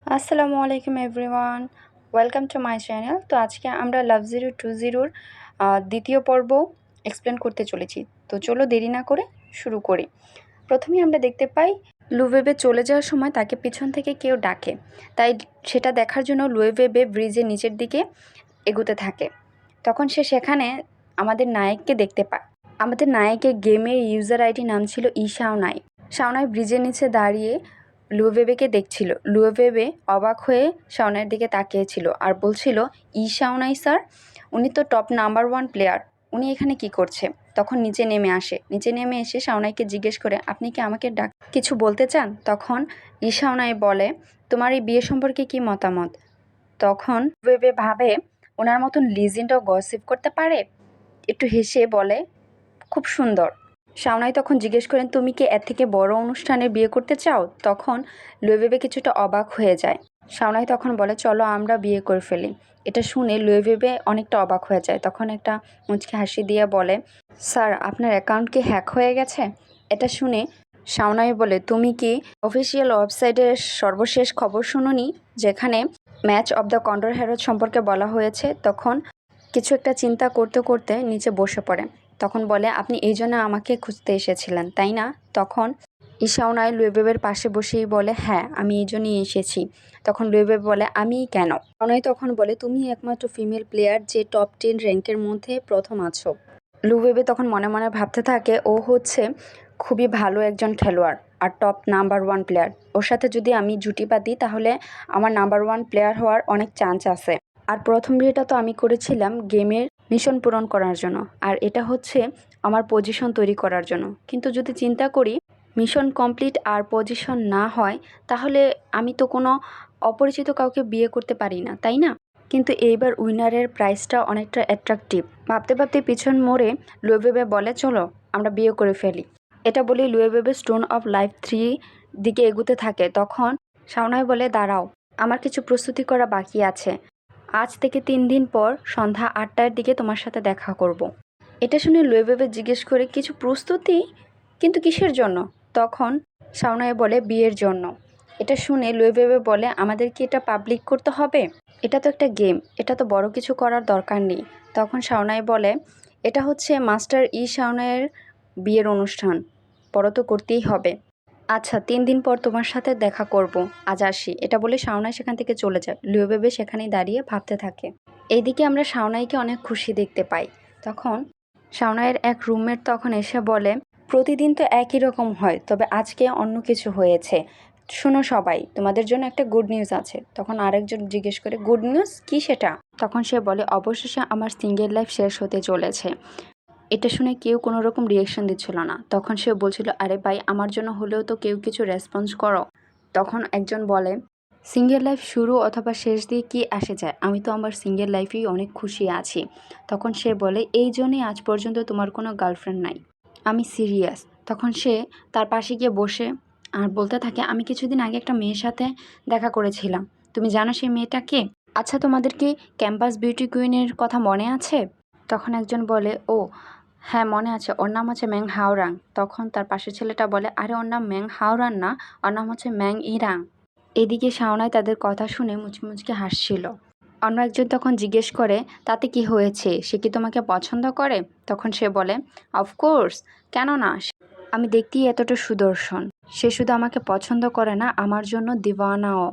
আসসালামু আলাইকুম everyone, welcome to my channel. তো আজকে আমরা লাভ 020 দ্বিতীয় পর্ব এক্সপ্লেন করতে চলেছি। তো চলো দেরি না করে শুরু করি। প্রথমেই আমরা দেখতে পাই লুভেবে চলে যাওয়ার সময় তাকে পিছন থেকে কেউ ডাকে, তাই সেটা দেখার জন্য লুভেবে ব্রিজের নিচের দিকে এগোতে থাকে। তখন সে সেখানে আমাদের নায়ককে দেখতে পায়। আমাদের নায়কের গেমের ইউজার আইডি নাম ছিল শাওনাই। শাওনাই ব্রিজের নিচে দাঁড়িয়ে লুভেবেকে দেখছিল। লুভেবে অবাক হয়ে শাওনাইয়ের দিকে তাকিয়েছিল আর বলছিল, শাওনাই স্যার, উনি তো টপ নাম্বার 1 প্লেয়ার, উনি এখানে কি করছে? তখন নিচে নেমে আসে। নিচে নেমে এসে শাওনাইকে জিজ্ঞেস করে, আপনি কি আমাকে কিছু বলতে চান? তখন শাওনাই বলে, তোমার এই বিয়ে সম্পর্কে কি মতামত? তখন লুভেবে ভাবে, ওনার মতন লিজেন্ডও গসিপ করতে পারে। একটু হেসে বলে, খুব সুন্দর। শাওনাই তখন জিজ্ঞেস করেন, তুমি কি এর থেকে বড় অনুষ্ঠানে বিয়ে করতে চাও? তখন লুভেবে কিছুটা অবাক হয়ে যায়। শাওনাই তখন বলে, চলো আমরা বিয়ে করে ফেলি। এটা শুনে লুভেবে অনেকটা অবাক হয়ে যায়। তখন একটা মুচকি হাসি দিয়ে বলে, স্যার, আপনার অ্যাকাউন্ট কি হ্যাক হয়ে গেছে? এটা শুনে শাওনাই বলে, তুমি কি অফিসিয়াল ওয়েবসাইটের সর্বশেষ খবর শুনোনি, যেখানে ম্যাচ অব দ্য কন্ডর হ্যারোজ সম্পর্কে বলা হয়েছে? তখন কিছু একটা চিন্তা করতে করতে নিচে বসে পড়ে। তখন বলে, আপনি এই জন্য আমাকে খুঁজতে এসেছিলেন, তাই না? তখন শাওনাই লুভেবের পাশে বসেই বলে, হ্যাঁ, আমি এই জন্যই এসেছি। তখন লুভেবে বলে, আমি কেন? শাওনাই তখন বলে, তুমি একমাত্র ফিমেল প্লেয়ার যে টপ 10 র্যাঙ্কের মধ্যে প্রথম আছো। লুভেবে তখন মনে মনে ভাবতে থাকে, ও হচ্ছে খুবই ভালো একজন খেলোয়াড় আর টপ নাম্বার 1 প্লেয়ার। ওর সাথে যদি আমি জুটি বাঁধি তাহলে আমার নাম্বার 1 প্লেয়ার হওয়ার অনেক চান্স আছে। আর প্রথম বিয়েটা তো আমি করেছিলাম গেমের মিশন পূরণ করার জন্য, আর এটা হচ্ছে আমার পজিশন তৈরি করার জন্য। কিন্তু যদি চিন্তা করি মিশন কমপ্লিট আর পজিশন না হয়, তাহলে আমি তো কোনো অপরিচিত কাউকে বিয়ে করতে পারি না, তাই না? কিন্তু এইবার উইনারের প্রাইসটা অনেকটা অ্যাট্রাকটিভ। ভাবতে ভাবতে পিছন মোড়ে লুভেবে বলে, চলো আমরা বিয়ে করে ফেলি। এটা বলে লুভেবে স্টোন অফ লাইফ 3 দিকে এগুতে থাকে। তখন শাওনাই বলে, দাঁড়াও, আমার কিছু প্রস্তুতি করা বাকি আছে। আজ থেকে 3 দিন পর সন্ধ্যা 8টার দিকে তোমার সাথে দেখা করব। এটা শুনে লুভেবে জিজ্ঞেস করে, কিছু প্রস্তুতি? কিন্তু কিসের জন্য? তখন শাওনাই বলে, বিয়ের জন্য। এটা শুনে লুভেবে বলে, আমাদের কি এটা পাবলিক করতে হবে? এটা তো একটা গেম, এটা তো বড় কিছু করার দরকার নেই। তখন শাওনাই বলে, এটা হচ্ছে মাস্টার শাওনাইয়ের বিয়ের অনুষ্ঠান, বড় তো করতেই হবে। আচ্ছা, 3 দিন পর তোমার সাথে দেখা করব, আজ আসি। এটা বলে শাওনাই সেখান থেকে চলে যায়। লুভেবে সেখানেই দাঁড়িয়ে ভাবতে থাকে। এইদিকে আমরা শাওনাইকে অনেক খুশি দেখতে পাই। তখন শাওনাইয়ের এক রুমমেট তখন এসে বলে, প্রতিদিন তো একই রকম হয়, তবে আজকে অন্য কিছু হয়েছে। শোনো সবাই, তোমাদের জন্য একটা গুড নিউজ আছে। তখন আরেকজন জিজ্ঞেস করে, গুড নিউজ কি সেটা? তখন সে বলে, অবশেষে আমার সিঙ্গেল লাইফ শেষ হতে চলেছে। এটা শুনে কেউ কোনো রকম রিয়েকশন দিচ্ছিল না। তখন সে বলছিল, আরে ভাই, আমার জন্য হলেও তো কেউ কিছু রেসপন্স করো। তখন একজন বলে, সিঙ্গেল লাইফ শুরু অথবা শেষ দিয়ে কি আসে যায়, আমি তো আমার সিঙ্গেল লাইফেই অনেক খুশি আছি। তখন সে বলে, এই জন্যই আজ পর্যন্ত তোমার কোনো গার্লফ্রেন্ড নাই, আমি সিরিয়াস। তখন সে তার পাশে গিয়ে বসে আর বলতে থাকে, আমি কিছুদিন আগে একটা মেয়ের সাথে দেখা করেছিলাম। তুমি জানো সেই মেয়েটা কে? আচ্ছা, তোমাদের কি ক্যাম্পাস বিউটি কুইনের কথা মনে আছে? তখন একজন বলে, ও হ্যাঁ, মনে আছে, ওর নাম হচ্ছে ম্যাং হাওরাং। তখন তার পাশের ছেলেটা বলে, আরে ওর নাম ম্যাং হাওরাং না, ওর নাম হচ্ছে ম্যাং ইরাং। এদিকে শাওনাই তাদের কথা শুনে মুচকি মুচকি হাসছিল। অন্য একজন তখন জিজ্ঞেস করে, তাতে কি হয়েছে, সে কি তোমাকে পছন্দ করে? তখন সে বলে, অফকোর্স, কেন না, আমি দেখতেই এতটা সুদর্শন। সে শুধু আমাকে পছন্দ করে না, আমার জন্য দিওয়ানাও।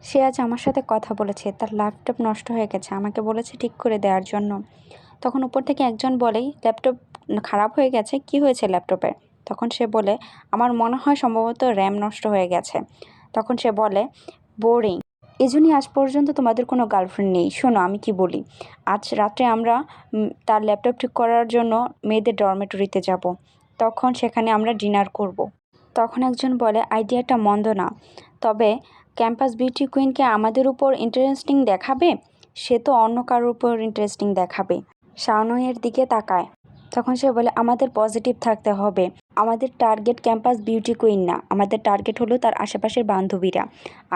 সে আজ আমার সাথে কথা বলেছে, তার ল্যাপটপ নষ্ট হয়ে গেছে, আমাকে বলেছে ঠিক করে দেওয়ার জন্য। তখন উপর থেকে একজন বলে, ল্যাপটপ খারাপ হয়ে গেছে, কি হয়েছে ল্যাপটপে? তখন সে বলে, আমার মনে হয় সম্ভবত র্যাম নষ্ট হয়ে গেছে। তখন সে বলে, বোরিং, এজন্যই আজ পর্যন্ত তোমাদের কোনো গার্লফ্রেন্ড নেই। শোনো আমি কি বলি, আজ রাত্রে আমরা তার ল্যাপটপ ঠিক করার জন্য মেয়েদের ডরমেটরিতে যাব। তখন সেখানে আমরা ডিনার করব। তখন একজন বলে, আইডিয়াটা মন্দ না, তবে ক্যাম্পাস বিউটি কুইনকে আমাদের উপর ইন্টারেস্টিং দেখাবে, সে তো অন্য কারোর উপর ইন্টারেস্টিং দেখাবে। শাওনয়ের দিকে তাকায়। তখন সে বলে, আমাদের পজিটিভ থাকতে হবে। আমাদের টার্গেট ক্যাম্পাস বিউটি কুইন না, আমাদের টার্গেট হলো তার আশেপাশের বান্ধবীরা।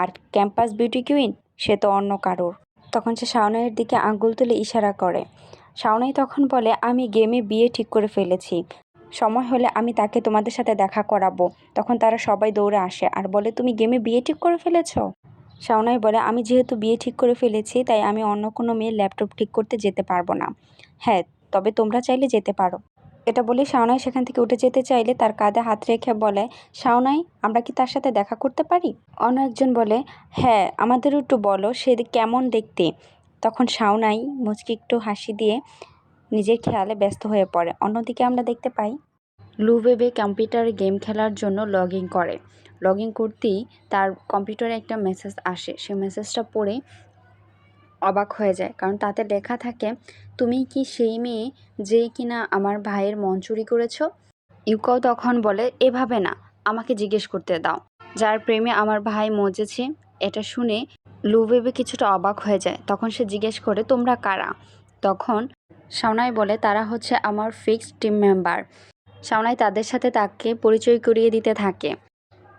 আর ক্যাম্পাস বিউটি কুইন সে তো অন্য কারোর। তখন সে শাওনয়ের দিকে আঙ্গুল তুলে ইশারা করে। শাওনয় তখন বলে, আমি গেমে বিয়ে ঠিক করে ফেলেছি, সময় হলে আমি তাকে তোমাদের সাথে দেখা করাবো। তখন তারা সবাই দৌড়ে আসে আর বলে, তুমি গেমে বিয়ে ঠিক করে ফেলেছো? শাওনাই বলে, আমি যেহেতু বিয়ে ঠিক করে ফেলেছি তাই আমি অন্য কোনো মেয়ের ল্যাপটপ ঠিক করতে যেতে পারবো না। হ্যাঁ, তবে তোমরা চাইলে যেতে পারো। এটা বলে শাওনাই সেখান থেকে উঠে যেতে চাইলে তার কাঁধে হাত রেখে বলে, শাওনাই, আমরা কি তার সাথে দেখা করতে পারি? অন্য একজন বলে, হ্যাঁ, আমাদেরও একটু বলো সে কেমন দেখতে। তখন শাওনাই মুচকি একটু হাসি দিয়ে নিজের খেয়ালে ব্যস্ত হয়ে পড়ে। অন্যদিকে আমরা দেখতে পাই লুবেবে কম্পিউটারে গেম খেলার জন্য লগ ইন করে। লগ ইন করতেই তার কম্পিউটারে একটা মেসেজ আসে। সেই মেসেজটা পড়ে অবাক হয়ে যায়, কারণ তাতে লেখা থাকে, তুমি কি সেই মেয়ে যে কিনা আমার ভাইয়ের মন চুরি করেছো? ইউকাও তখন বলে, এভাবে না, আমাকে জিজ্ঞেস করতে দাও, যার প্রেমে আমার ভাই মজেছে। এটা শুনে লুবেবে কিছুটা অবাক হয়ে যায়। তখন সে জিজ্ঞেস করে, তোমরা কারা? তখন শাওনাই বলে, তারা হচ্ছে আমার ফিক্সড টিম মেম্বার। শাওনাই তাদের সাথে তাকে পরিচয় করিয়ে দিতে থাকে।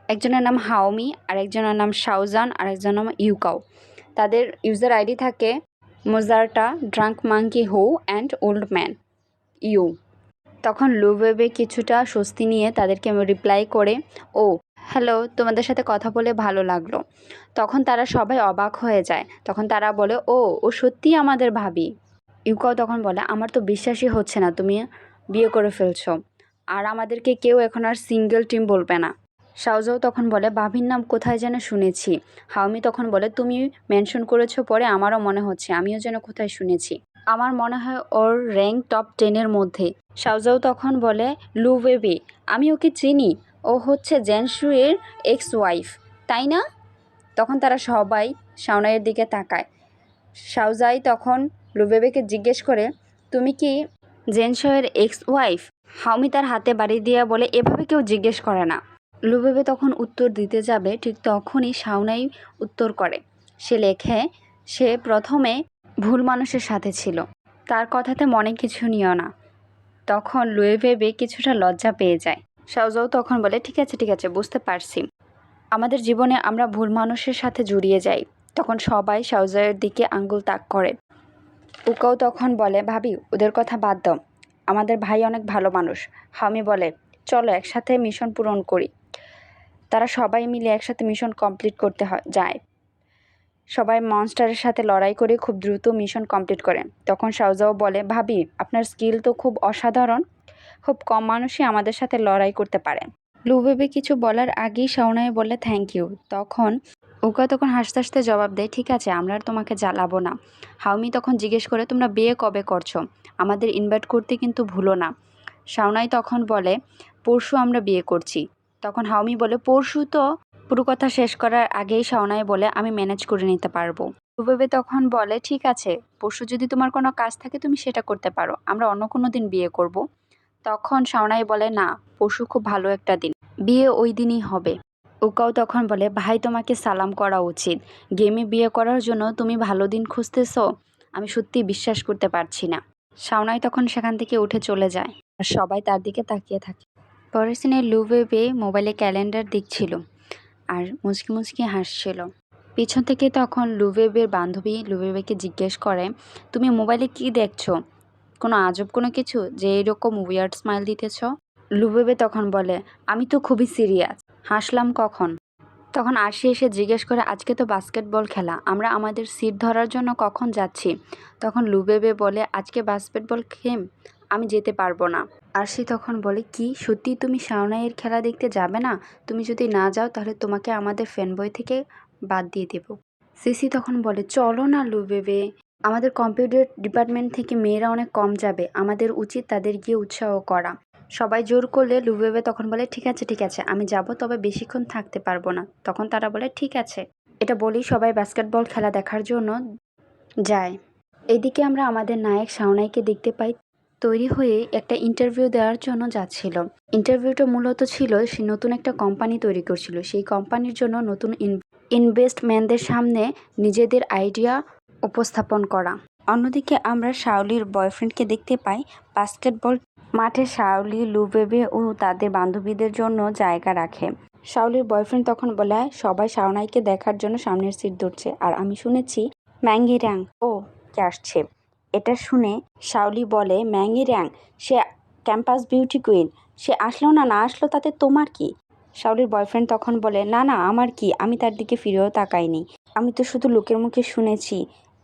একজনের নাম হাওমি, আর একজনের নাম শাওজান, আর একজনের নাম ইউকাও। তাদের ইউজার আইডি থাকে মোজার্টা, ড্রাঙ্ক মাঙ্কি হো অ্যান্ড ওল্ড ম্যান ইউ। তখন লুবেবে কিছুটা স্বস্তি নিয়ে তাদেরকে রিপ্লাই করে, ও হ্যালো, তোমাদের সাথে কথা বলে ভালো লাগলো। তখন তারা সবাই অবাক হয়ে যায়। তখন তারা বলে, ও সত্যিই আমাদের ভাবি। ইউকাও তখন বলে, আমার তো বিশ্বাসই হচ্ছে না তুমি বিয়ে করে ফেলছো, আর আমাদেরকে কেউ এখন আর সিঙ্গেল টিম বলবে না। শাওজাও তখন বলে, ভাবির নাম কোথায় যেন শুনেছি। হাওমি তখন বলে, তুমি মেনশন করেছো পরে আমারও মনে হচ্ছে আমিও যেন কোথায় শুনেছি। আমার মনে হয় ওর র্যাঙ্ক টপ 10-এর মধ্যে। শাওজাও তখন বলে, লুবেবে, আমি ওকে চিনি, ও হচ্ছে জেনশুয়ের এক্স ওয়াইফ, তাই না? তখন তারা সবাই শাওনাইয়ের দিকে তাকায়। শাওজাই তখন লুবেবেকে জিজ্ঞেস করে, তুমি কি জেনশুয়ের এক্স ওয়াইফ? হাওমি তার হাতে বাড়ি দিয়ে বলে, এভাবে কেউ জিজ্ঞেস করে না। লুবেবে তখন উত্তর দিতে যাবে, ঠিক তখনই শাওনাই উত্তর করে। সে লেখে, সে প্রথমে ভুল মানুষের সাথে ছিল, তার কথাতে মনে কিছু নিও না। তখন লুবেবে কিছুটা লজ্জা পেয়ে যায়। শাওজাও তখন বলে, ঠিক আছে, বুঝতে পারছি, আমাদের জীবনে আমরা ভুল মানুষের সাথে জড়িয়ে যাই। তখন সবাই শাওজাইয়ের দিকে আঙ্গুল তাক করে। উকাও তখন বলে, ভাবি, ওদের কথা বাদ দাও, আমাদের ভাই অনেক ভালো মানুষ। হামি বলে, চলো একসাথে মিশন পূরণ করি। তারা সবাই মিলে একসাথে মিশন কমপ্লিট করতে যায়। সবাই মনস্টারের সাথে লড়াই করে খুব দ্রুত মিশন কমপ্লিট করে। তখন শাওজাও বলে, ভাবি, আপনার স্কিল তো খুব অসাধারণ, খুব কম মানুষই আমাদের সাথে লড়াই করতে পারে। লুবেবে কিছু বলার আগেই শাওনাই বলে, থ্যাংক ইউ। তখন উকা তখন হাসতে হাসতে জবাব দেয়, ঠিক আছে, আমরা আর তোমাকে জ্বালাবো না। হাওমি তখন জিজ্ঞেস করে, তোমরা বিয়ে কবে করছো? আমাদের ইনভাইট করতে কিন্তু ভুলো না। শাওনাই তখন বলে, পরশু আমরা বিয়ে করছি। তখন হাওমি বলে, পরশু তো? পুরো কথা শেষ করার আগেই শাওনাই বলে, আমি ম্যানেজ করে নিতে পারবো। লুবেবে তখন বলে, ঠিক আছে, পরশু যদি তোমার কোনো কাজ থাকে তুমি সেটা করতে পারো, আমরা অন্য কোনো দিন বিয়ে করব। তখন শাওনাই বলে, না, পরশু খুব ভালো একটা দিন, বিয়ে ওই দিনই হবে। উকাও তখন বলে, ভাই, তোমাকে সালাম করা উচিত, গেমে বিয়ে করার জন্য তুমি ভালো দিন খুঁজতেছো? আমি সত্যি বিশ্বাস করতে পারছি না। শাওনাই তখন সেখান থেকে উঠে চলে যায়, আর সবাই তার দিকে তাকিয়ে থাকে। পরের সিনে লুবেবে মোবাইলে ক্যালেন্ডার দেখছিল আর মুচকি মুচকি হাসছিল। পিছন থেকে তখন লুবেবের বান্ধবী লুবেবেকে জিজ্ঞেস করে, তুমি মোবাইলে কি দেখছো? কোনো আজব কোনো কিছু যে এরকম উইয়ার্ড স্মাইল দিতেছ? লুবেবে তখন বলে, আমি তো খুবই সিরিয়াস, হাসলাম কখন? তখন আরশি এসে জিজ্ঞেস করে, আজকে তো বাস্কেটবল খেলা, আমরা আমাদের সিট ধরার জন্য কখন যাচ্ছি? তখন লুবেবে বলে, আজকে বাস্কেটবল গেম, আমি যেতে পারবো না। আরশি তখন বলে, কি সত্যি তুমি শাওনাইয়ের খেলা দেখতে যাবে না? তুমি যদি না যাও তাহলে তোমাকে আমাদের ফ্যানবয় থেকে বাদ দিয়ে দেব। সিসি তখন বলে, চলো না লুবেবে, আমাদের কম্পিউটার ডিপার্টমেন্ট থেকে মেয়েরা অনেক কম যাবে, আমাদের উচিত তাদের গিয়ে উৎসাহ করা। সবাই জোর করলে লুবেবে তখন বলে, ঠিক আছে, আমি যাব, তবে বেশিক্ষণ থাকতে পারবো না। তখন তারা বলে, ঠিক আছে। এটা বলেই সবাই বাস্কেটবল খেলা দেখার জন্য যায়। এদিকে আমরা আমাদের নায়ক শাওনাইকে দেখতে পাই তৈরি হয়ে একটা ইন্টারভিউ দেওয়ার জন্য যাচ্ছিল। ইন্টারভিউটা মূলত ছিল সে নতুন একটা কোম্পানি তৈরি করছিল, সেই কোম্পানির জন্য নতুন ইনভেস্টম্যানদের সামনে নিজেদের আইডিয়া উপস্থাপন করা। অন্যদিকে আমরা শাওলির বয়ফ্রেন্ডকে দেখতে পাই বাস্কেটবল মাঠে। শাওলি, লুবেবে ও তাদের বান্ধবীদের জন্য জায়গা রাখে। শাওলির বয়ফ্রেন্ড তখন বলে, সবাই শাওনাইকে দেখার জন্য সামনের সিট ধরছে, আর আমি শুনেছি ম্যাঙ্গি র্যাং ও কে আসছে। এটা শুনে শাওলি বলে, ম্যাঙ্গি র্যাং, সে ক্যাম্পাস বিউটি কুইন, সে আসলো না আসলো তাতে তোমার কি? শাওলির বয়ফ্রেন্ড তখন বলে, না আমার কি, আমি তার দিকে ফিরেও তাকাইনি। আমি তো শুধু লোকের মুখে শুনেছি।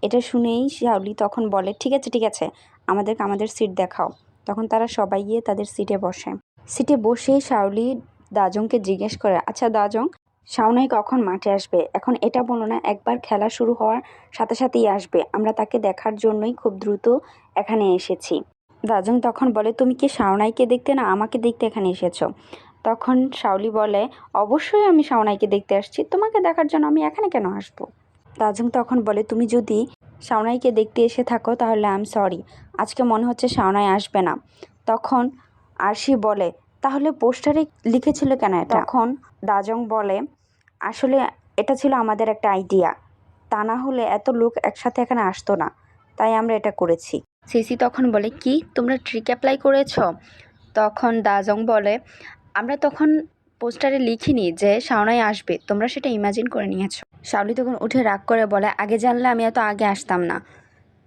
এটা শুনেই শাওলি তখন বলে, ঠিক আছে, আমাদেরকে আমাদের সিট দেখাও। তখন তারা সবাই গিয়ে তাদের সিটে বসে। সিটে বসে শাওলি দাজংকে জিজ্ঞেস করে, আচ্ছা দাজং, শাওনাই কখন মাঠে আসবে? এখন এটা বলো না, একবার খেলা শুরু হওয়ার সাথে সাথেই আসবে। আমরা তাকে দেখার জন্যই খুব দ্রুত এখানে এসেছি। দাজং তখন বলে, তুমি কি শাওনাইকে দেখতে না আমাকে দেখতে এখানে এসেছো? তখন শাওলি বলে, অবশ্যই আমি শাওনাইকে দেখতে আসছি, তোমাকে দেখার জন্য আমি এখানে কেন আসবো? দাজং তখন বলে, তুমি যদি শাওনাইকে দেখতে এসে থাকো তাহলে আই এম সরি, আজকে মনে হচ্ছে শাওনাই আসবে না। তখন আরশি বলে, তাহলে পোস্টারে লিখেছিল কেন এটা? তখন দাজং বলে, আসলে এটা ছিল আমাদের একটা আইডিয়া, তা না হলে এত লোক একসাথে এখানে আসতো না, তাই আমরা এটা করেছি। সিসি তখন বলে, কি তোমরা ট্রিক অ্যাপ্লাই করেছ? তখন দাজং বলে, আমরা তখন পোস্টারে লিখিনি যে শাওনাই আসবে, তোমরা সেটা ইমাজিন করে নিয়েছো। শাওলি তখন উঠে রাগ করে বলে, আগে জানলে আমি এত আগে আসতাম না,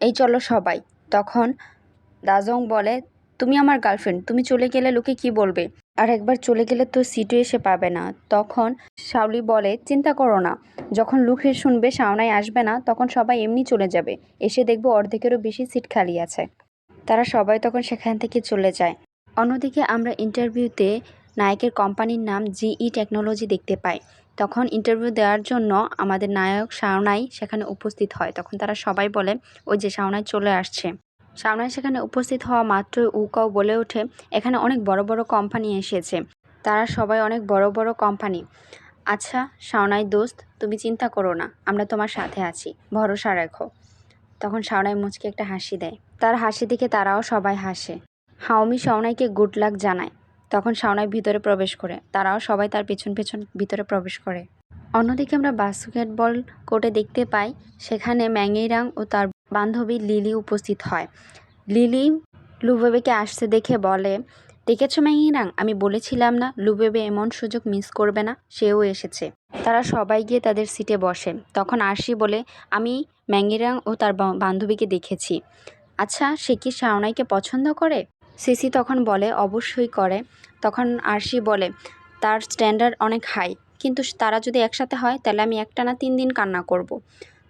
এই চলো সবাই। তখন দাজং বলে, তুমি আমার গার্লফ্রেন্ড, তুমি চলে গেলে লোকে কি বলবে? আর একবার চলে গেলে তো সিটে এসে পাবে না। তখন শাওলি বলে, চিন্তা করো না, যখন লোকে শুনবে শাওনাই আসবে না তখন সবাই এমনি চলে যাবে, এসে দেখবো অর্ধেকেরও বেশি সিট খালি আছে। তারা সবাই তখন সেখান থেকে চলে যায়। অন্যদিকে আমরা ইন্টারভিউতে নায়কের কোম্পানির নাম জিই টেকনোলজি দেখতে পাই। তখন ইন্টারভিউ দেওয়ার জন্য আমাদের নায়ক শাওনাই সেখানে উপস্থিত হয়। তখন তারা সবাই বলে, ওই যে শাওনাই চলে আসছে। শাওনাই সেখানে উপস্থিত হওয়া মাত্রই উকাও বলে ওঠে, এখানে অনেক বড় বড় কোম্পানি এসেছে, তারা সবাই অনেক বড় বড় কোম্পানি। আচ্ছা শাওনাই দোস্ত, তুমি চিন্তা করো না, আমরা তোমার সাথে আছি, ভরসা রাখো। তখন শাওনাই মুচকে একটা হাসি দেয়, তার হাসি দেখে তারাও সবাই হাসে। হাওমি শাওনাইকে গুড লাক জানায়। তখন শাওনাই ভিতরে প্রবেশ করে, তারাও সবাই তার পেছন পেছন ভিতরে প্রবেশ করে। অন্যদিকে আমরা বাস্কেটবল কোর্টে দেখতে পাই, সেখানে ম্যাংইরাং ও তার বান্ধবী লিলি উপস্থিত হয়। লিলি লুবেবেকে আসতে দেখে বলে, দেখেছো ম্যাংইরাং, আমি বলেছিলাম না লুবেবে এমন সুযোগ মিস করবে না, সেও এসেছে। তারা সবাই গিয়ে তাদের সিটে বসে। তখন আরশি বলে, আমি ম্যাংইরাং ও তার বান্ধবীকে দেখেছি। আচ্ছা সে কি শাওনাইকে পছন্দ করে? সিসি তখন বলে, অবশ্যই করে। তখন আরশি বলে, তার স্ট্যান্ডার্ড অনেক হাই, কিন্তু তারা যদি একসাথে হয় তাহলে আমি একটানা 3 দিন কান্না করব।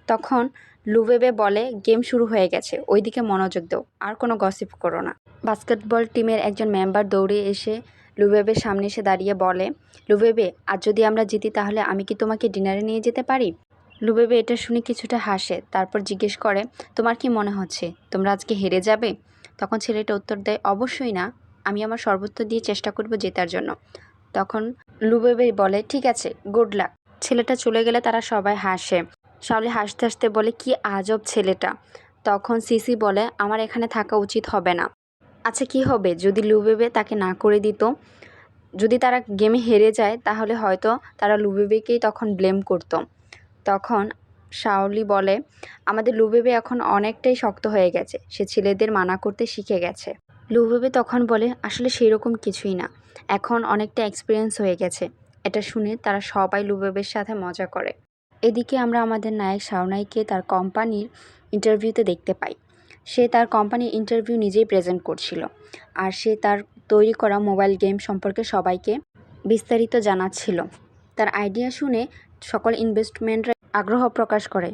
তখন লুবেবে বলে, গেম শুরু হয়ে গেছে, ওইদিকে মনোযোগ দাও, আর কোনো গসিপ করো না। বাস্কেটবল টিমের একজন মেম্বার দৌড়ে এসে লুবেবের সামনে এসে দাঁড়িয়ে বলে, লুবেবে, আজ যদি আমরা জিতি তাহলে আমি কি তোমাকে ডিনারে নিয়ে যেতে পারি? লুবেবে এটা শুনে কিছুটা হাসে, তারপর জিজ্ঞেস করে, তোমার কি মনে হচ্ছে তোমরা আজকে হেরে যাবে? তখন ছেলেটা উত্তর দেয়, অবশ্যই না, আমি আমার সর্বোচ্চ দিয়ে চেষ্টা করব জেতার জন্য। তখন লুবেবে বলে, ঠিক আছে, গুড লাক। ছেলেটা চলে গেলে তারা সবাই হাসে। শাওলি হাসতে হাসতে বলে, কি আজব ছেলেটা। তখন সিসি বলে, আমার এখানে থাকা উচিত হবে না। আচ্ছা কি হবে যদি লুবেবে তাকে না করে দিত? যদি তারা গেমে হেরে যায় তাহলে হয়তো তারা লুবেবেকেই তখন ব্লেম করতো। তখন শাওলি বলে, আমাদের লুবেবে এখন অনেকটাই শক্ত হয়ে গেছে, সে ছেলেদের মানা করতে শিখে গেছে। লুবেবে তখন বলে, আসলে সেই রকম কিছুই না, এখন অনেকটা এক্সপিরিয়েন্স হয়ে গেছে। এটা শুনে তারা সবাই লুবেবের সাথে মজা করে। এদিকে আমরা আমাদের নায়ক শাওনাইকে তার কোম্পানির ইন্টারভিউতে দেখতে পাই। সে তার কোম্পানির ইন্টারভিউ নিজেই প্রেজেন্ট করছিল, আর সে তার তৈরি করা মোবাইল গেম সম্পর্কে সবাইকে বিস্তারিত জানাচ্ছিল। তার আইডিয়া শুনে সকল ইনভেস্টমেন্টরা আগ্রহ প্রকাশ করে।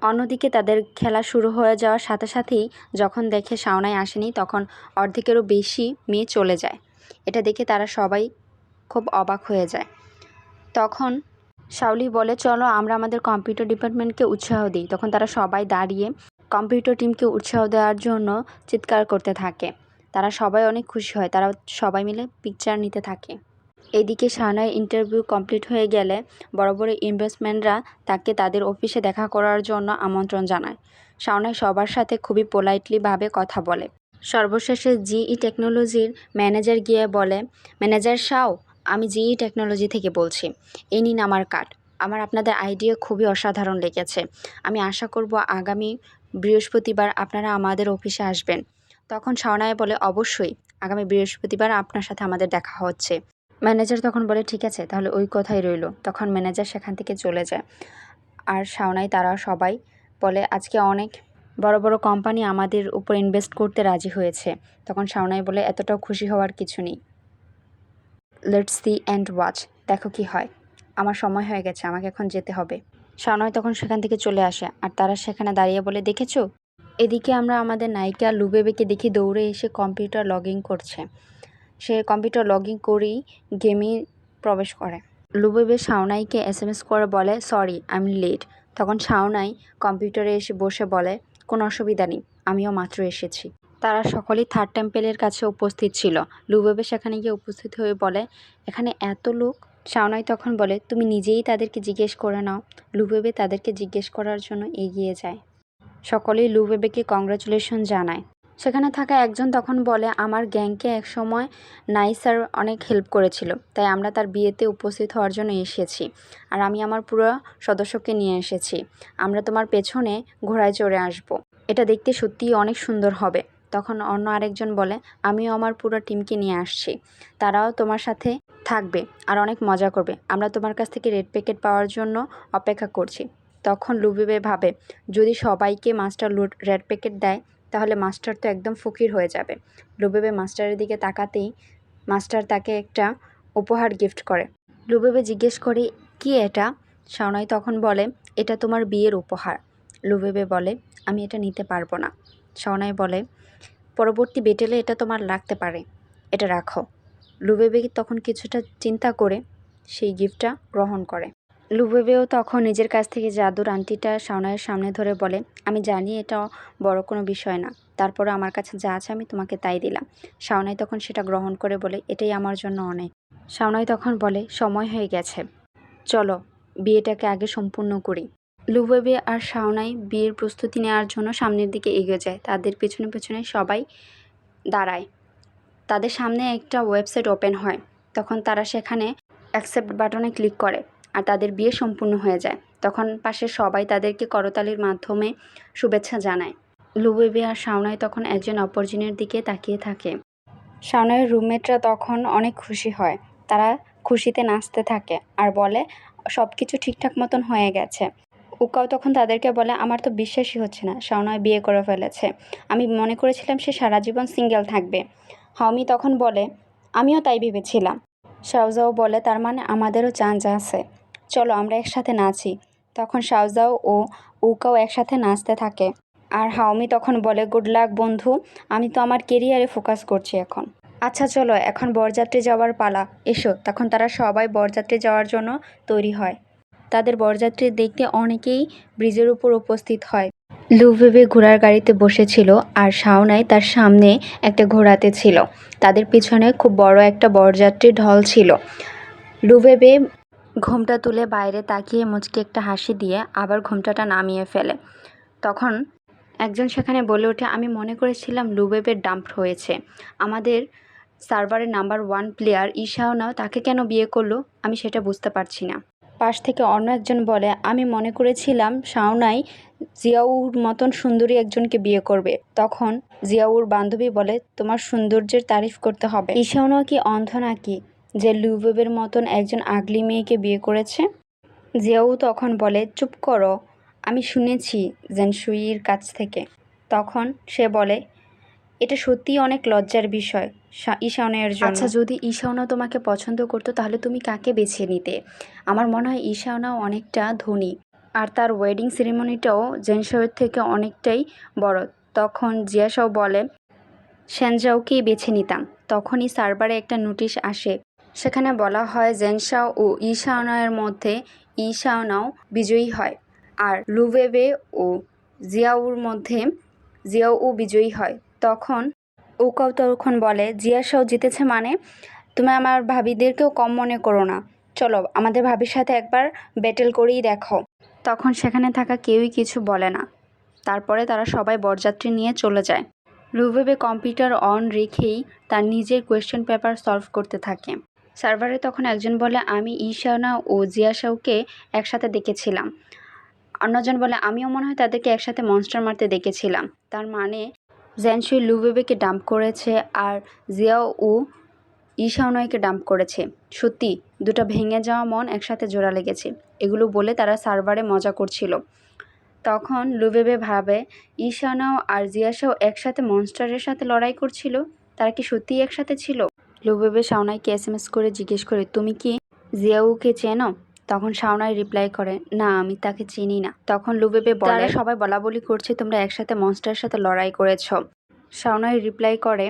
অন্যদিকে তাদের খেলা শুরু হয়ে যাওয়ার সাথে সাথেই যখন দেখে শাওনাই আসেনি, তখন অর্ধেকেরও বেশি মেয়ে চলে যায়। এটা দেখে তারা সবাই খুব অবাক হয়ে যায়। তখন শাওলি বলে, চলো আমরা আমাদের কম্পিউটার ডিপার্টমেন্টকে উৎসাহ দিই। তখন তারা সবাই দাঁড়িয়ে কম্পিউটার টিমকে উৎসাহ দেওয়ার জন্য চিৎকার করতে থাকে। তারা সবাই অনেক খুশি হয়, তারা সবাই মিলে পিকচার নিতে থাকে। এদিকে শাওনাইয়ের ইন্টারভিউ কমপ্লিট হয়ে গেলে বড় বড় ইনভেস্টমেন্টরা তাকে তাদের অফিসে দেখা করার জন্য আমন্ত্রণ জানায়। শাওনাই সবার সাথে খুবই পোলাইটলিভাবে কথা বলে। সর্বশেষে জিই টেকনোলজির ম্যানেজার গিয়ে বলে, ম্যানেজার শাও, আমি জিই টেকনোলজি থেকে বলছি, এই নিন আমার কার্ড। আমার আপনাদের আইডিয়া খুবই অসাধারণ লেগেছে। আমি আশা করব আগামী বৃহস্পতিবার আপনারা আমাদের অফিসে আসবেন। তখন শাওনাই বলে, অবশ্যই, আগামী বৃহস্পতিবার আপনার সাথে আমাদের দেখা হচ্ছে। ম্যানেজার তখন বলে, ঠিক আছে, তাহলে ওই কথাই রইল। তখন ম্যানেজার সেখান থেকে চলে যায়। আর শাওনাই তারা সবাই বলে, আজকে অনেক বড় বড় কোম্পানি আমাদের উপর ইনভেস্ট করতে রাজি হয়েছে। তখন শাওনাই বলে, এতটাও খুশি হওয়ার কিছু নেই, লেটস সি অ্যান্ড ওয়াচ, দেখো কি হয়। আমার সময় হয়ে গেছে, আমাকে এখন যেতে হবে। শাওনয় তখন সেখান থেকে চলে আসে আর তারা সেখানে দাঁড়িয়ে বলে, দেখেছো? এদিকে আমরা আমাদের নায়িকা লুবেবেকে দেখি দৌড়ে এসে কম্পিউটার লগ ইন করছে। সে কম্পিউটার লগ ইন করেই গেমে প্রবেশ করে। লুবেবে শাওনাইকে SMS করে বলে, সরি আই এম লেট। তখন শাওনাই কম্পিউটারে এসে বসে বলে, কোনো অসুবিধা নেই, আমিও মাত্র এসেছি। তারা সকলেই থার্ড টেম্পেলের কাছে উপস্থিত ছিল। লুবেবে সেখানে গিয়ে উপস্থিত হয়ে বলে, এখানে এত লোক। শাওনাই তখন বলে, তুমি নিজেই তাদেরকে জিজ্ঞেস করে নাও। লুবেবে তাদেরকে জিজ্ঞেস করার জন্য এগিয়ে যায়। সকলেই লুবেবেকে কংগ্রাচুলেশন জানায়। সেখানে থাকা একজন তখন বলে, আমার গ্যাংকে একসময় নাই স্যার অনেক হেল্প করেছিল, তাই আমরা তার বিয়েতে উপস্থিত হওয়ার জন্য এসেছি। আর আমি আমার পুরো সদস্যকে নিয়ে এসেছি। আমরা তোমার পেছনে ঘোড়ায় চড়ে আসব। এটা দেখতে সত্যিই অনেক সুন্দর হবে। তখন অন্য আরেকজন বলে, আমিও আমার পুরো টিমকে নিয়ে আসছি, তারাও তোমার সাথে থাকবে আর অনেক মজা করবে। আমরা তোমার কাছ থেকে রেড প্যাকেট পাওয়ার জন্য অপেক্ষা করছি। তখন লুবেবে ভাবে, যদি সবাইকে মাস্টার রেড প্যাকেট দেয় তাহলে মাস্টার তো একদম ফকির হয়ে যাবে। লুবেবে মাস্টারের দিকে তাকাতেই মাস্টার তাকে একটা উপহার গিফট করে। লুবেবে জিজ্ঞেস করে, কি এটা? শাওনাই তখন বলে, এটা তোমার বিয়ের উপহার। লুবেবে বলে, আমি এটা নিতে পারবো না। শাওনাই বলে, পরবর্তী বেটেলে এটা তোমার লাগতে পারে, এটা রাখো। লুবেবে তখন কিছুটা চিন্তা করে সেই গিফটটা গ্রহণ করে। লুবেবেও তখন নিজের কাছ থেকে জাদুর আংটিটা শাওনাইয়ের সামনে ধরে বলে, আমি জানি এটা বড় কোনো বিষয় না, তারপরে আমার কাছে যা আছে আমি তোমাকে তাই দিলাম। শাওনাই তখন সেটা গ্রহণ করে বলে, এটাই আমার জন্য অনেক। শাওনাই তখন বলে, সময় হয়ে গেছে, চলো বিয়েটাকে আগে সম্পূর্ণ করি। লুবেবে আর শাওনাই বিয়ের প্রস্তুতি নেওয়ার জন্য সামনের দিকে এগিয়ে যায়। তাদের পেছনে পেছনে সবাই দাঁড়ায়। তাদের সামনে একটা ওয়েবসাইট ওপেন হয়। তখন তারা সেখানে অ্যাকসেপ্ট বাটনে ক্লিক করে আর তাদের বিয়ে সম্পূর্ণ হয়ে যায়। তখন পাশে সবাই তাদেরকে করতালির মাধ্যমে শুভেচ্ছা জানায়। লুবেবে আর শাওনাই তখন একজন অপরজনের দিকে তাকিয়ে থাকে। শাওনাইয়ের রুমমেটরা তখন অনেক খুশি হয়। তারা খুশিতে নাচতে থাকে আর বলে, সব কিছু ঠিকঠাক মতন হয়ে গেছে। উকাও তখন তাদেরকে বলে, আমার তো বিশ্বাসই হচ্ছে না শাওনাই বিয়ে করে ফেলেছে। আমি মনে করেছিলাম সে সারা জীবন সিঙ্গেল থাকবে। হাওমি তখন বলে, আমিও তাই ভেবেছিলাম। শাওজাও বলে, তার মানে আমাদেরও চান্স আছে, চলো আমরা একসাথে নাচি। তখন শাওজাও ও উকাও একসাথে নাচতে থাকে। আর হাওমি তখন বলে, গুড লাক বন্ধু, আমি তো আমার কেরিয়ারে ফোকাস করছি এখন। আচ্ছা চলো এখন বরযাত্রী যাওয়ার পালা, এসো। তখন তারা সবাই বরযাত্রী যাওয়ার জন্য তৈরি হয়। তাদের বরযাত্রী দেখতে অনেকেই ব্রিজের উপর উপস্থিত হয়। লুবেবে ঘোড়ার গাড়িতে বসেছিল আর শাওনাই তার সামনে একটা ঘোড়াতে ছিল। তাদের পিছনে খুব বড় একটা বরযাত্রী ঢল ছিল। লুবেবে ঘোমটা তুলে বাইরে তাকিয়ে মুচকি একটা হাসি দিয়ে আবার ঘোমটাটা নামিয়ে ফেলে। তখন একজন সেখানে বলে ওঠে, আমি মনে করেছিলাম লুবেবের ডাম্প হয়েছে। আমাদের সার্ভারের নাম্বার 1 প্লেয়ার ঈশাওনাও তাকে কেন বিয়ে করলো আমি সেটা বুঝতে পারছি না। পাশ থেকে অন্য একজন বলে, আমি মনে করেছিলাম শাওনাই জিয়াউর মতন সুন্দরী একজনকে বিয়ে করবে। তখন জিয়াউর বান্ধবী বলে, তোমার সৌন্দর্যের তারিফ করতে হবে। ঈশাওনাও কি অন্ধ নাকি যে লুবেবের মতন একজন আগলি মেয়েকে বিয়ে করেছে? জিয়াউ তখন বলে, চুপ করো, আমি শুনেছি জেনশুইয়ের কাছ থেকে। তখন সে বলে, এটা সত্যিই অনেক লজ্জার বিষয় ঈশাওনের জন্য। আচ্ছা যদি ঈশাওনা তোমাকে পছন্দ করতো তাহলে তুমি কাকে বেছে নিতে? আমার মনে হয় ঈশাওনাও অনেকটা ধনী আর তার ওয়েডিং সেরিমনিটাও জেনশুইয়ের থেকে অনেকটাই বড়। তখন জিয়াশাও বলে, সেনজাওকেই বেছে নিতাম। তখনই সার্ভারে একটা নোটিশ আসে। সেখানে বলা হয় জেনশাও ও ঈশাওনার মধ্যে ঈশাওনাও বিজয়ী হয় আর লুবেবে ও জিয়াউর মধ্যে জিয়াও বিজয়ী হয়। তখন উকাও তখন বলে, জিয়াশাও জিতেছে মানে? তুমি আমার ভাবিদেরকেও কম মনে করো না, চলো আমাদের ভাবির সাথে একবার ব্যাটেল করেই দেখো। তখন সেখানে থাকা কেউই কিছু বলে না। তারপরে তারা সবাই বরযাত্রী নিয়ে চলে যায়। লুবেবে কম্পিউটার অন রেখেই তার নিজের কোয়েশ্চেন পেপার সলভ করতে থাকে। সার্ভারে তখন একজন বলে, আমি ঈশাওনা ও জিয়াশাওকে একসাথে দেখেছিলাম। অন্যজন বলে, আমিও মনে হয় তাদেরকে একসাথে মনস্টার মারতে দেখেছিলাম। তার মানে জেনশুই লুবেবেকে ডাম্প করেছে আর জিয়াও ও ঈশাওনাকে ডাম্প করেছে। সত্যি দুটো ভেঙে যাওয়া মন একসাথে জোড়া লেগেছে। এগুলো বলে তারা সার্ভারে মজা করছিল। তখন লুবেবে ভাবে, ঈশাওনাও আর জিয়াশাও একসাথে মনস্টারের সাথে লড়াই করছিল। তারা কি সত্যিই একসাথে ছিল? লুবেবে শাওনাইকে SMS করে জিজ্ঞেস করে, তুমি কি জিয়াউকে চেনো? তখন শাওনাই রিপ্লাই করে, না আমি তাকে চিনি না। তখন লুবেবে বলে, তারা সবাই বলাবলি করছে তোমরা একসাথে মনস্টারের সাথে লড়াই করেছ। শাওনাই রিপ্লাই করে,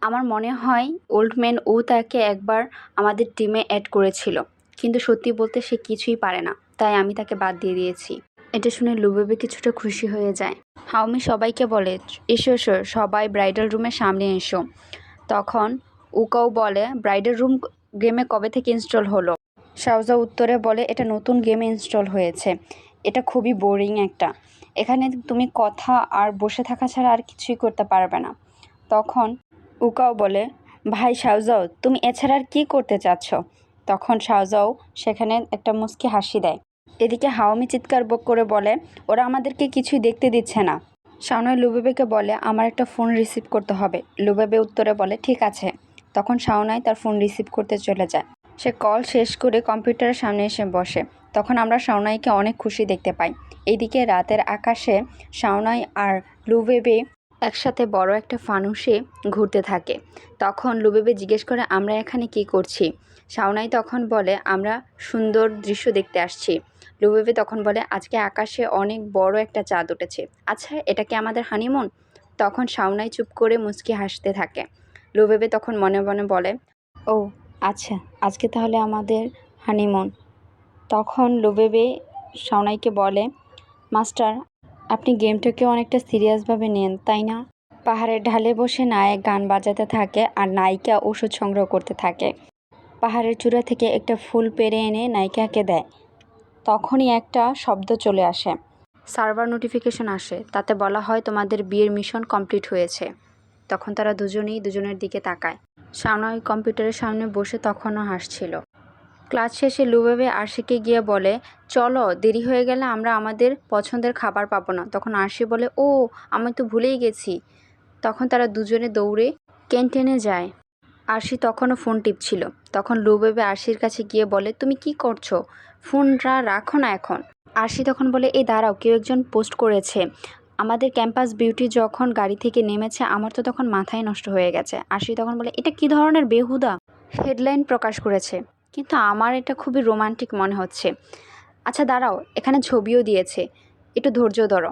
আমার মনে হয় ওল্ড ম্যান ও তাকে একবার আমাদের টিমে অ্যাড করেছিল, কিন্তু সত্যি বলতে সে কিছুই পারে না, তাই আমি তাকে বাদ দিয়ে দিয়েছি। এটা শুনে লুবেবে কিছুটা খুশি হয়ে যায়। হাউমি সবাইকে বলে, এসো এসো সবাই ব্রাইডাল রুমের সামনে এসো। তখন উকাও বলে, ব্রাইডাল রুম গেমে কবে থেকে ইনস্টল হলো? শাওজাও উত্তরে বলে, এটা নতুন গেমে ইনস্টল হয়েছে, এটা খুবই বোরিং একটা, এখানে তুমি কথা আর বসে থাকা ছাড়া আর কিছুই করতে পারবে না। তখন উকাও বলে, ভাই শাওজাও তুমি এছাড়া আর কী করতে চাচ্ছ? তখন শাওজাও সেখানে একটা মুচকি হাসি দেয়। এদিকে হাওমি চিৎকার করে বলে, ওরা আমাদেরকে কিছুই দেখতে দিচ্ছে না। শাওনাই লুবেবেকে বলে, আমার একটা ফোন রিসিভ করতে হবে। লুবেবে উত্তরে বলে, ঠিক আছে। তখন শাওনাই তার ফোন রিসিভ করতে চলে যায়। সে কল শেষ করে কম্পিউটারের সামনে এসে বসে। তখন আমরা শাওনাইকে অনেক খুশি দেখতে পাই। এইদিকে রাতের আকাশে শাওনাই আর লুবেবে একসাথে বড় একটা ফানুসে ঘুরতে থাকে। তখন লুবেবে জিজ্ঞেস করে, আমরা এখানে কি করছি? শাওনাই তখন বলে, আমরা সুন্দর দৃশ্য দেখতে আসছি। লুবেবে তখন বলে, আজকে আকাশে অনেক বড় একটা চাঁদ উঠেছে, আচ্ছা এটা কি আমাদের হানিমুন? তখন শাওনাই চুপ করে মুচকি হাসতে থাকে। লুবেবে তখন মনে মনে বলে, ও আচ্ছা আজকে তাহলে আমাদের হানিমুন। তখন লুবেবে শাওনাইকে বলে, মাস্টার আপনি গেমটাকে অনেকটা সিরিয়াসভাবে নেন তাই না? পাহাড়ের ঢালে বসে নায়ক গান বাজাতে থাকে আর নায়িকা ওষুধ সংগ্রহ করতে থাকে। পাহাড়ের চূড়া থেকে একটা ফুল পেড়ে এনে নায়িকাকে দেয়। তখনই একটা শব্দ চলে আসে, সার্ভার নোটিফিকেশন আসে, তাতে বলা হয় তোমাদের বিয়ের মিশন কমপ্লিট হয়েছে। তখন তারা দুজনেই দুজনের দিকে তাকায়। শাওনাই কম্পিউটারের সামনে বসে তখনও হাসছিল। ক্লাস শেষে লুবেবে আরশিকে গিয়ে বলে, চলো দেরি হয়ে গেলে আমরা আমাদের পছন্দের খাবার পাবো না। তখন আরশি বলে, ও আমি তো ভুলেই গেছি। তখন তারা দুজনে দৌড়ে ক্যান্টিনে যায়। আরশি তখনও ফোন টিপছিল। তখন লুবেবে আরশির কাছে গিয়ে বলে, তুমি কি করছো? ফোনটা রাখো না এখন। আরশি তখন বলে, এই দাঁড়াও, কেউ একজন পোস্ট করেছে আমাদের ক্যাম্পাস বিউটি যখন গাড়ি থেকে নেমেছে, আমার তো তখন মাথায় নষ্ট হয়ে গেছে। আরশি তখন বলে, এটা কি ধরনের বেহুদা হেডলাইন প্রকাশ করেছে, কিন্তু আমার এটা খুবই রোমান্টিক মনে হচ্ছে। আচ্ছা দাঁড়াও, এখানে ছবিও দিয়েছে, একটু ধৈর্য ধরো।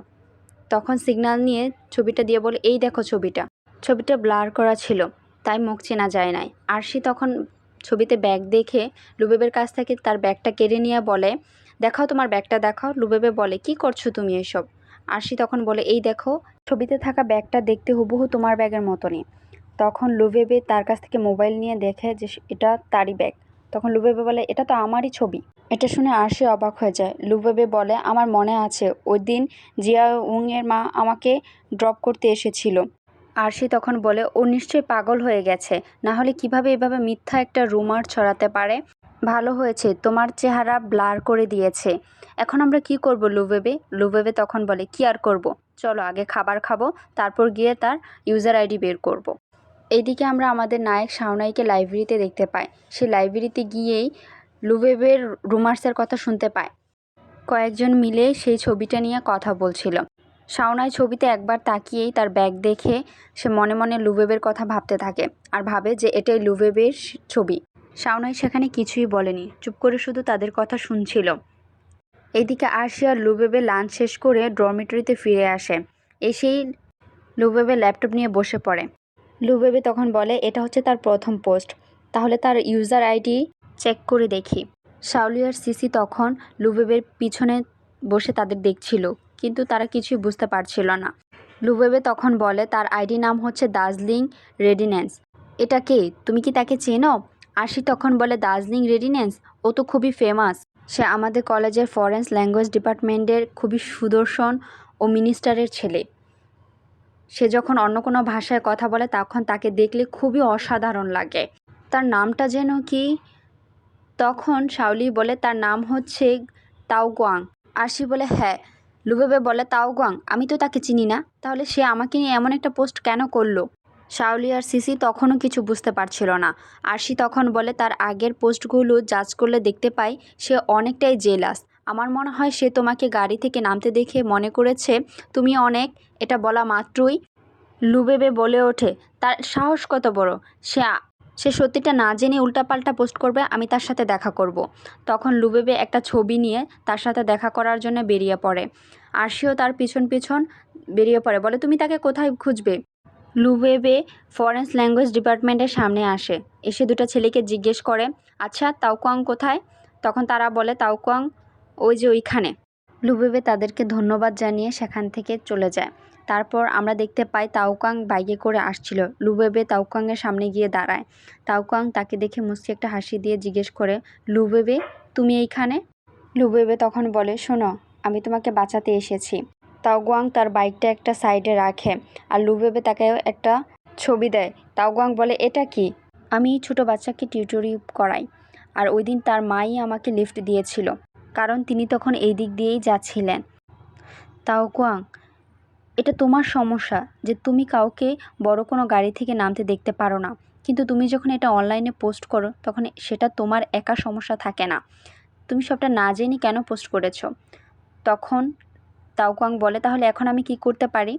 তখন সিগন্যাল নিয়ে ছবিটা দিয়ে বলে, এই দেখো ছবিটা ব্লার করা ছিল, তাই মুখ চেনা যায় নাই। আরশি তখন ছবিতে ব্যাগ দেখে লুবেবের কাছ থেকে তার ব্যাগটা কেড়ে নিয়ে বলে, দেখাও তোমার ব্যাগটা দেখাও। লুবেবে বলে, কি করছো তুমি এসব? আরশি তখন বলে, এই দেখো ছবিতে থাকা ব্যাগটা দেখতে হুবহু তোমার ব্যাগের মতনই। তখন লুবেবে তার কাছ থেকে মোবাইল নিয়ে দেখে যে এটা তারই ব্যাগ। তখন লুবেবে বলে, এটা তো আমারই ছবি। এটা শুনে আরশি অবাক হয়ে যায়। লুবেবে বলে, আমার মনে আছে ওই দিন জিয়া উংয়ের মা আমাকে ড্রপ করতে এসেছিল। আরশি তখন বলে, ও নিশ্চয়ই পাগল হয়ে গেছে, না হলে কিভাবে এভাবে মিথ্যা একটা রুমার ছড়াতে পারে। ভালো হয়েছে তোমার চেহারা ব্লার করে দিয়েছে। এখন আমরা কি করব লুবেবে? লুবেবে তখন বলে, কি আর করব, চলো আগে খাবার খাবো, তারপর গিয়ে তার ইউজার আইডি বের করব। এইদিকে আমরা আমাদের নায়ক শাওনাইকে লাইব্রেরিতে দেখতে পাই। সে লাইব্রেরিতে গিয়েই লুবেবের রুমার্সের কথা শুনতে পায়। কয়েকজন মিলে সেই ছবিটা নিয়ে কথা বলছিল। শাওনাই ছবিতে একবার তাকিয়েই তার ব্যাগ দেখে সে মনে মনে লুবেবের কথা ভাবতে থাকে আর ভাবে যে এটাই লুবেবের ছবি। শাওনাই সেখানে কিছুই বলেনি, চুপ করে শুধু তাদের কথা শুনছিল। এইদিকে আরশি আর লুবেবে লাঞ্চ শেষ করে ডরমিটরিতে ফিরে আসে। এসেই লুবেবে ল্যাপটপ নিয়ে বসে পড়ে। লুবেবে তখন বলে, এটা হচ্ছে তার প্রথম পোস্ট, তাহলে তার ইউজার আইডি চেক করে দেখি। শাওলি আর সিসি তখন লুবেবের পিছনে বসে তাদের দেখছিল, কিন্তু তারা কিছুই বুঝতে পারছিল না। লুবেবে তখন বলে, তার আইডি নাম হচ্ছে দার্জিলিং রেডিনেন্স। এটা কে? তুমি কি তাকে চেনো? আরশি তখন বলে, দার্জিলিং রেডিনেন্স? ও তো খুবই ফেমাস, সে আমাদের কলেজের ফরেন ল্যাঙ্গুয়েজ ডিপার্টমেন্টের খুবই সুদর্শন ও মিনিস্টারের ছেলে। সে যখন অন্য কোনো ভাষায় কথা বলে তখন তাকে দেখলে খুবই অসাধারণ লাগে। তার নামটা যেন কি? তখন শাওলি বলে, তার নাম হচ্ছে তাওগুয়াং। আরশি বলে, হ্যাঁ। লুবেবে বলে, তাওগুয়াং? আমি তো তাকে চিনি না, তাহলে সে আমাকে নিয়ে এমন একটা পোস্ট কেন করলো? শাওলি আর সিসি তখনও কিছু বুঝতে পারছিল না। আরশি তখন বলে, তার আগের পোস্টগুলো জাজ করলে দেখতে পাই সে অনেকটাই জেলাস। আমার মনে হয় সে তোমাকে গাড়ি থেকে নামতে দেখে মনে করেছে তুমি অনেক। এটা বলা মাত্রই লুবেবে বলে ওঠে, তার সাহস কত বড়! সে সে সত্যিটা না জেনে উল্টাপাল্টা পোস্ট করবে, আমি তার সাথে দেখা করব। তখন লুবেবে একটা ছবি নিয়ে তার সাথে দেখা করার জন্য বেরিয়ে পড়ে। আরশিও তার পিছন পিছন বেরিয়ে পড়ে, বলে তুমি তাকে কোথায় খুঁজবে। লুবেবে ফরেন ল্যাঙ্গুয়েজ ডিপার্টমেন্টের সামনে আসে, এসে দুটো ছেলেকে জিজ্ঞেস করে, আচ্ছা তাওকুয়াং কোথায়? তখন তারা বলে তাওকুয়াং ওই যে ওইখানে। লুবেবে তাদেরকে ধন্যবাদ জানিয়ে সেখান থেকে চলে যায়। তারপর আমরা দেখতে পাই তাওকুয়াং বাইকে করে আসছিল। লুবেবে তাওকুয়াংয়ের সামনে গিয়ে দাঁড়ায়। তাওকুয়াং তাকে দেখে মুচকি একটা হাসি দিয়ে জিজ্ঞেস করে, লুবেবে তুমি এইখানে? লুবেবে তখন বলে, শোনো, আমি তোমাকে বাঁচাতে এসেছি। তাওকুয়াং তার বাইকটা একটা সাইডে রাখে আর লুবেবে তাকে একটা ছবি দেয়। তাওকুয়াং বলে, এটা কি? আমি ছোট বাচ্চাকে টিউটরি করাই, আর ওই দিন তার মাই আমাকে লিফট দিয়েছিল, কারণ তিনি তখন এই দিক দিয়েই যাচ্ছিলেন। তাওকুয়াং, এটা তোমার সমস্যা যে তুমি কাউকে বড় কোনো গাড়ি থেকে নামতে দেখতে পারো না, কিন্তু তুমি যখন এটা অনলাইনে পোস্ট করো তখন সেটা তোমার একা সমস্যা থাকে না। তুমি সবটা না জেনে কেন পোস্ট করেছো? তখন তাওকুয়াং বলে, তাহলে এখন আমি কি করতে পারি?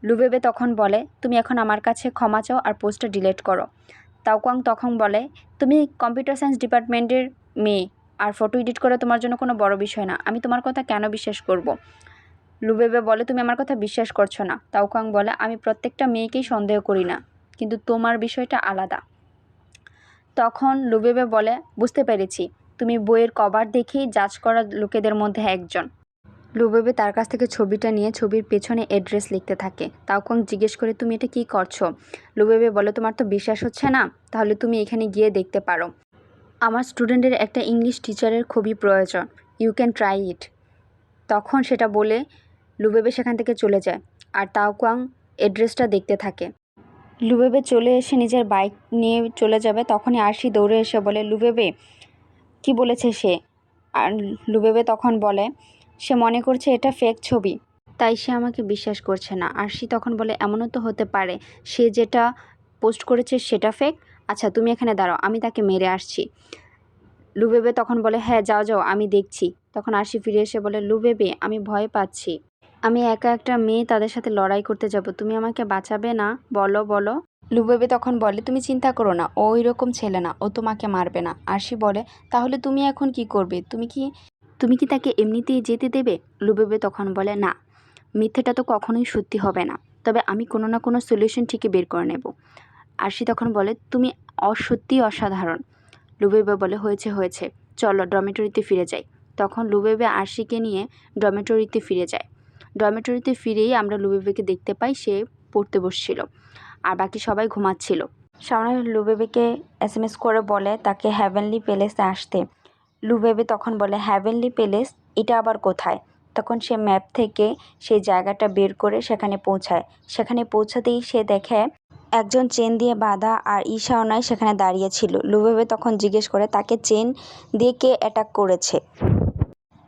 লুবেবে তখন বলে, তুমি এখন আমার কাছে ক্ষমা চাও আর পোস্টটা ডিলিট করো। তাওকুয়াং তখন বলে, তুমি কম্পিউটার সায়েন্স ডিপার্টমেন্টের মেয়ে, আর ফটো এডিট করা তোমার জন্য কোনো বড় বিষয় না, আমি তোমার কথা কেন বিশ্বাস করব? লুবেবে বলে, তুমি আমার কথা বিশ্বাস করছো না। তাওকুয়াং বলে, আমি প্রত্যেকটা মেয়েকেই সন্দেহ করি না, কিন্তু তোমার বিষয়টা আলাদা। তখন লুবেবে বলে, বুঝতে পেরেছি, তুমি বইয়ের কভার দেখেই জাজ করা লোকেদের মধ্যে একজন। লুবেবে তার কাছ থেকে ছবিটা নিয়ে ছবির পেছনে অ্যাড্রেস লিখতে থাকে। তাওকুয়াং জিজ্ঞেস করে, তুমি এটা কি করছো? লুবেবে বলে, তোমার তো বিশ্বাস হচ্ছে না, তাহলে তুমি এখানে গিয়ে দেখতে পারো। আমার স্টুডেন্টের একটা ইংলিশ টিচারের খুবই প্রয়োজন, ইউ ক্যান ট্রাই ইট। তখন সেটা বলে লুবেবে সেখান থেকে চলে যায় আর তাওকুয়াং অ্যাড্রেসটা দেখতে থাকে। লুবেবে চলে এসে নিজের বাইক নিয়ে চলে যাবে, তখনই আরশি দৌড়ে এসে বলে, লুবেবে কি বলেছে সে? আর লুবেবে তখন বলে, সে মনে করছে এটা ফেক ছবি, তাই সে আমাকে বিশ্বাস করছে না। আরশি তখন বলে, এমনও তো হতে পারে সে যেটা পোস্ট করেছে সেটা ফেক। আচ্ছা তুমি এখানে দাঁড়াও, আমি তাকে মেরে আসছি। লুবেবে তখন বলে, হ্যাঁ যাও যাও, আমি দেখছি। তখন আরশি ফিরে এসে বলে, লুবেবে আমি ভয় পাচ্ছি, আমি একা একটা মেয়ে তাদের সাথে লড়াই করতে যাব, তুমি আমাকে বাঁচাবে না? বলো বলো। লুবেবে তখন বলে, তুমি চিন্তা করো না, ও ওই রকম ছেলে না, ও তোমাকে মারবে না। আরশি বলে, তাহলে তুমি এখন কি করবে? তুমি কি তাকে এমনিতেই যেতে দেবে? লুবেবে তখন বলে, না, মিথ্যেটা তো কখনোই সত্যি হবে না, তবে আমি কোনো না কোনো সলিউশন ঠিকই বের করে নেব। আরশি তখন বলে, তুমি সত্যিই অসাধারণ। লুবেবে বলে, হয়েছে হয়েছে, চলো ডরমিটরিতে ফিরে যাই। তখন লুবেবে আরশিকে নিয়ে ডরমিটরিতে ফিরে যায়। ডরমিটরিতে ফিরেই আমরা লুবেবেকে দেখতে পাই, সে পড়তে বসছিল আর বাকি সবাই ঘুমাচ্ছিল। শাওনাই লুবেবেকে SMS করে বলে তাকে হ্যাভেনলি প্যালেসে আসতে। লুবেবে তখন বলে, হ্যাভেনলি প্যালেস এটা আবার কোথায়? তখন সে ম্যাপ থেকে সেই জায়গাটা বের করে সেখানে পৌঁছায়। সেখানে পৌঁছাতেই সে দেখে একজন চেন দিয়ে বাঁধা আর শাওনাই সেখানে দাঁড়িয়ে ছিল। লুবেবে তখন জিজ্ঞেস করে, তাকে চেন দিয়ে কে অ্যাটাক করেছে?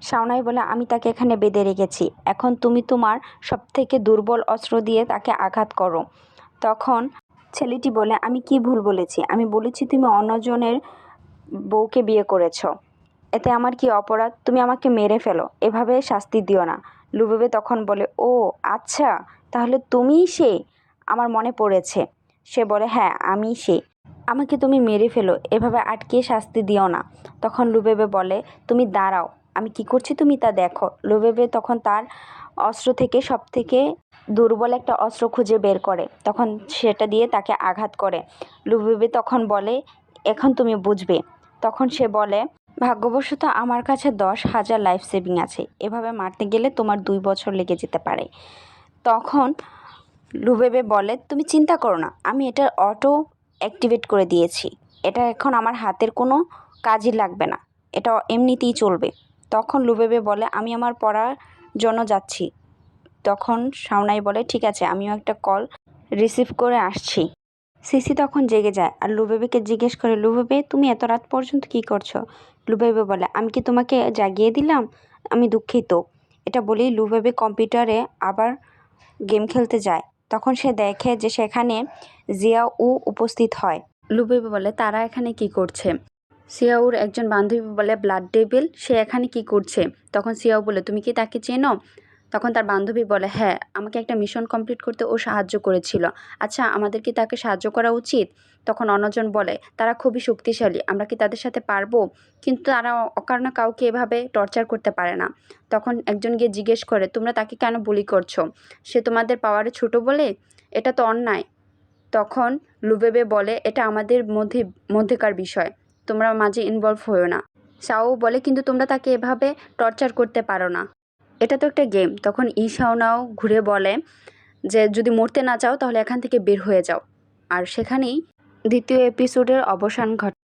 শাওনাই বলে, আমি তাকে এখানে বেঁধে রেখেছি, এখন তুমি তোমার সবথেকে দুর্বল অস্ত্র দিয়ে তাকে আঘাত করো। তখন ছেলেটি বলে, আমি কি ভুল বলেছি? আমি বলেছি তুমি অন্যজনের বউকে বিয়ে করেছো, এতে আমার কি অপরাধ? তুমি আমাকে মেরে ফেলো, এভাবে শাস্তি দিও না। লুবেবে তখন বলে, ও আচ্ছা, তাহলে তুমিই সে, আমার মনে পড়েছে। সে বলে, হ্যাঁ আমি সে, আমাকে তুমি মেরে ফেলো, এভাবে আটকে শাস্তি দিও না। তখন লুবেবে বলে, তুমি দাঁড়াও, আমি কি করছি তুমি তা দেখো। লুবেবে তখন তার অস্ত্র থেকে সবথেকে দুর্বল একটা অস্ত্র খুঁজে বের করে, তখন সেটা দিয়ে তাকে আঘাত করে। লুবেবে তখন বলে, এখন তুমি বুঝবে। তখন সে বলে, ভাগ্যবশত আমার কাছে 10,000 লাইফ সেভিং আছে, এভাবে মারতে গেলে তোমার 2 বছর লেগে যেতে পারে। তখন লুবেবে বলে, তুমি চিন্তা করো না, আমি এটার অটো অ্যাক্টিভেট করে দিয়েছি, এটা এখন আমার হাতের কোনো কাজই লাগবে না, এটা এমনিতেই চলবে। তখন লুবেবে বলে, আমি আমার পড়ার জন্য যাচ্ছি। তখন শাওনাই বলে, ঠিক আছে, আমিও একটা কল রিসিভ করে আসছি। সিসি তখন জেগে যায় আর লুবেবেকে জিজ্ঞেস করে, লুবেবে তুমি এত রাত পর্যন্ত কি করছো? লুবেবে বলে, আমি কি তোমাকে জাগিয়ে দিলাম? আমি দুঃখিত। এটা বলেই লুবেবে কম্পিউটারে আবার গেম খেলতে যায়। তখন সে দেখে যে সেখানে জিয়াউ উপস্থিত হয়। লুবেবে বলে, তারা এখানে কি করছে? সিয়াউর একজন বান্ধবী বলে, ব্লাড ডেভিল, সে এখানে কি করছে? তখন সিয়াউ বলে, তুমি কি তাকে চেনো? তখন তার বান্ধবী বলে, হ্যাঁ, আমাকে একটা মিশন কমপ্লিট করতে ও সাহায্য করেছিল। আচ্ছা, আমাদের কি তাকে সাহায্য করা উচিত? তখন অন্যজন বলে, তারা খুবই শক্তিশালী, আমরা কি তাদের সাথে পারবো? কিন্তু তারা অকারণে কাউকে এভাবে টর্চার করতে পারে না। তখন একজন গিয়ে জিজ্ঞেস করে, তোমরা তাকে কেন বুলি করছো? সে তোমাদের পাওয়ারে ছোট বলে? এটা তো অন্যায়। তখন লুবেবে বলে, এটা আমাদের মধ্যেকার বিষয়, তোমরা মাঝে ইনভলভ হও না। শাও বলে, কিন্তু তোমরা তাকে এভাবে টর্চার করতে পারো না, এটা তো একটা গেম। তখন ঈশাওনাও ঘুরে বলে যে যদি মরতে না চাও তাহলে এখান থেকে বের হয়ে যাও। আর সেখানেই দ্বিতীয় এপিসোডের অবসান ঘটে।